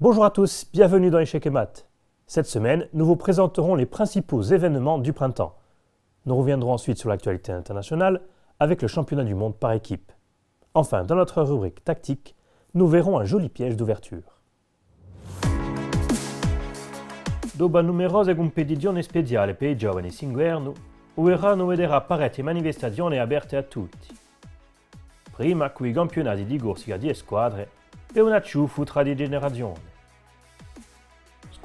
Bonjour à tous, bienvenue dans Échecs et Maths. Cette semaine, nous vous présenterons les principaux événements du printemps. Nous reviendrons ensuite sur l'actualité internationale avec le championnat du monde par équipe. Enfin, dans notre rubrique tactique, nous verrons un joli piège d'ouverture. Dopo numerose competizioni speciali per i giovani s'inverno, Uerano vedrà parecchie manifestazioni aperte a tutti. Prima qui i campionati di corsa di squadre e una ciuffa tra di generazioni.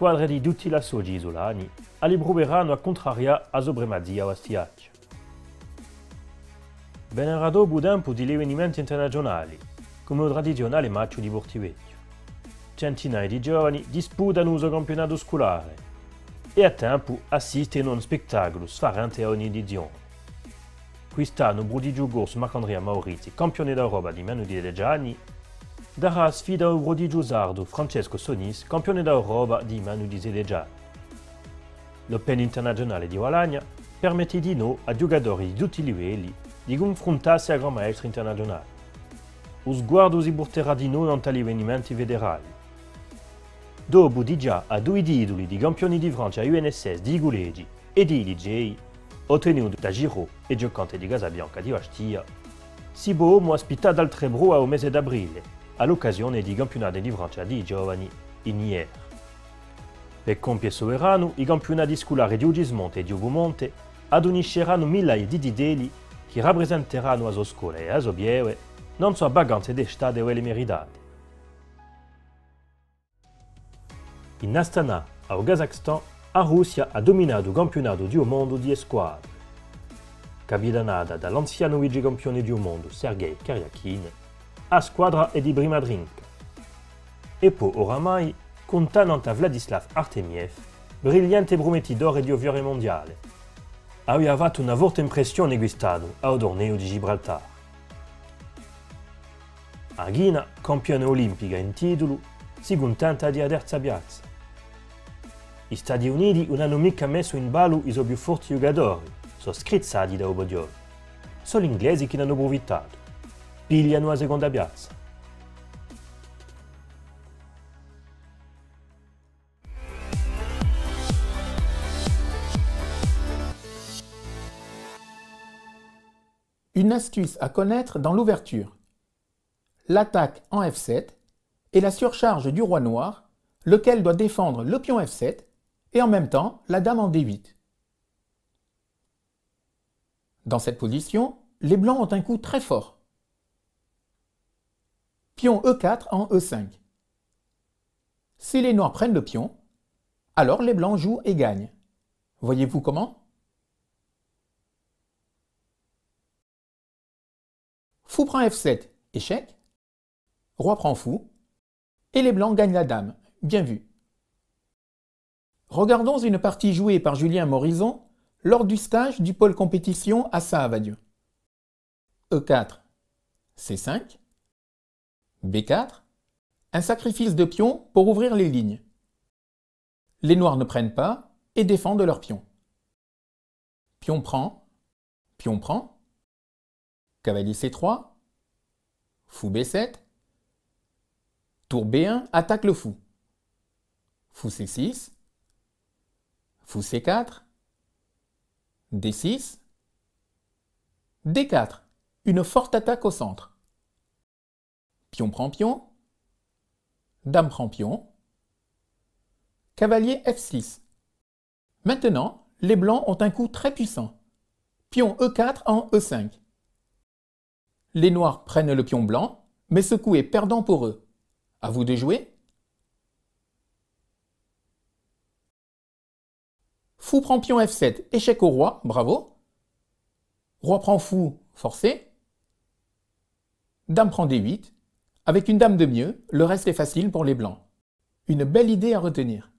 Squadre di tutti i soci isolani proveranno a contrariare a sopremazia o a stiaccia. Verrà dopo tempo di avvenimenti internazionali, come il tradizionale match di Portivecchio. Centinaia di giovani disputano il campionato scolare e a tempo assistono a un spettacolo sfarante a ogni edizione. Quest'anno prodigio corso Marc-Andrea Maurizi, campione d'Europa di meno di 10 anni, darà sfida al prodigio sardo Francesco Sonis, campione d'Europa di meno di 16 anni. L'Open internazionale di Valagna permette di nuovo a giocatori di tutti i livelli di confrontarsi a gran maestri internazionali. Lo sguardo si porterà di nuovo a tali avvenimenti federali. Dopo di già a due titoli di campioni di Francia UNSS di Gulegi e di LJ, ottenuti da Giraud e giocante di Casabianca di Bastia, si può ospitare altre prove al mese d'aprile, all'occasione dei campionati di Francia di giovani in IR. Per compiere sovrano, i campionati scolari di Ugismonte e di Ugomonte adonisceranno migliaia di titoli che rappresenteranno la sua scuola e la sua bieve non solo a vacanze d'estate o le meritate. In Astana, al Kazakhstan, la Russia ha dominato il campionato del mondo di squadre. Capitanata dall'anziano vicecampione del mondo Sergei Karyakin, la squadra è di prima drinka. E poi oramai contano a Vladislav Artemiev, brillante promettitore di fiore mondiale. Aveva fatto una forte impressione quest'anno al torneo di Gibraltar. A Ghina, campione olimpica in titolo, si contenta di terza piazza. Gli Stati Uniti non hanno mica messo in ballo i suoi più forti giocatori, sono scrizzati da Obodiol. Sono gli inglesi che ne hanno approfittato. Pigliano la seconda piazza. Une astuce à connaître dans l'ouverture. L'attaque en F7 et la surcharge du roi noir, lequel doit défendre le pion F7 et en même temps la dame en D8. Dans cette position, les blancs ont un coup très fort. Pion E4 en E5. Si les noirs prennent le pion, alors les blancs jouent et gagnent. Voyez-vous comment? Fou prend F7, échec. Roi prend fou. Et les blancs gagnent la dame. Bien vu. Regardons une partie jouée par Julien Morison lors du stage du pôle compétition à Sahavadieu. E4, C5, B4, un sacrifice de pion pour ouvrir les lignes. Les noirs ne prennent pas et défendent leur pion. Pion prend, cavalier C3, fou B7, tour B1 attaque le fou. Fou C6, fou C4, D6, D4, une forte attaque au centre. Pion prend pion, dame prend pion, cavalier F6. Maintenant, les blancs ont un coup très puissant. Pion E4 en E5. Les noirs prennent le pion blanc, mais ce coup est perdant pour eux. À vous de jouer. Fou prend pion F7, échec au roi, bravo. Roi prend fou, forcé. Dame prend D8. Avec une dame de mieux, le reste est facile pour les blancs. Une belle idée à retenir.